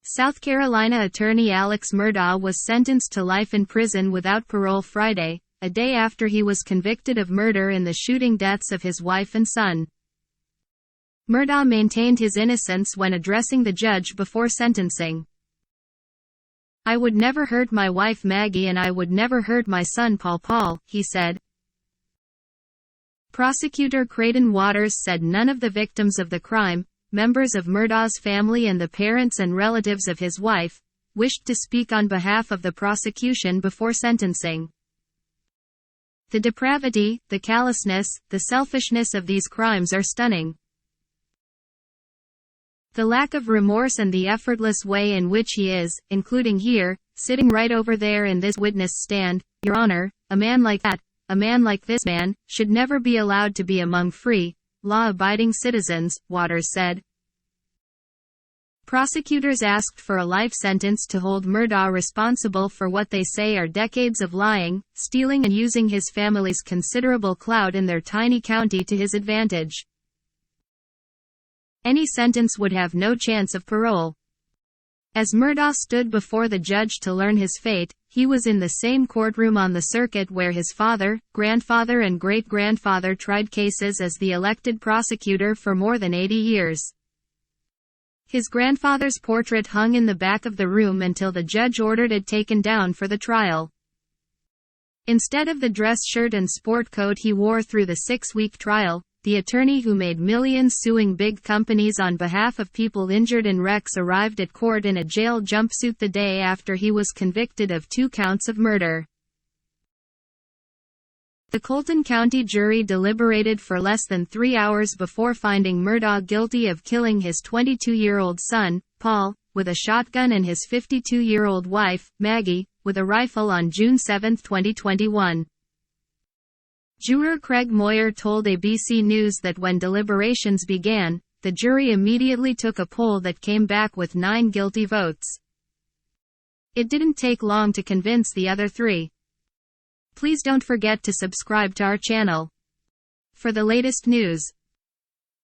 South Carolina attorney Alex Murdaugh was sentenced to life in prison without parole Friday, a day after he was convicted of murder in the shooting deaths of his wife and son. Murdaugh maintained his innocence when addressing the judge before sentencing. "I would never hurt my wife Maggie and I would never hurt my son Paul," he said. Prosecutor Creighton Waters said none of the victims of the crime, members of Murdaugh's family and the parents and relatives of his wife, wished to speak on behalf of the prosecution before sentencing. "The depravity, the callousness, the selfishness of these crimes are stunning. The lack of remorse and the effortless way in which he is, including here, sitting right over there in this witness stand, Your Honor, a man like that, a man like this man, should never be allowed to be among free, law-abiding citizens," Waters said. Prosecutors asked for a life sentence to hold Murdaugh responsible for what they say are decades of lying, stealing and using his family's considerable clout in their tiny county to his advantage. Any sentence would have no chance of parole. As Murdaugh stood before the judge to learn his fate, he was in the same courtroom on the circuit where his father, grandfather and great-grandfather tried cases as the elected prosecutor for more than 80 years. His grandfather's portrait hung in the back of the room until the judge ordered it taken down for the trial. Instead of the dress shirt and sport coat he wore through the 6-week trial, the attorney who made millions suing big companies on behalf of people injured in wrecks arrived at court in a jail jumpsuit the day after he was convicted of 2 counts of murder. The Colton County jury deliberated for less than 3 hours before finding Murdaugh guilty of killing his 22-year-old son, Paul, with a shotgun and his 52-year-old wife, Maggie, with a rifle on June 7, 2021. Juror Craig Moyer told ABC News that when deliberations began, the jury immediately took a poll that came back with 9 guilty votes. It didn't take long to convince the other 3. Please don't forget to subscribe to our channel for the latest news.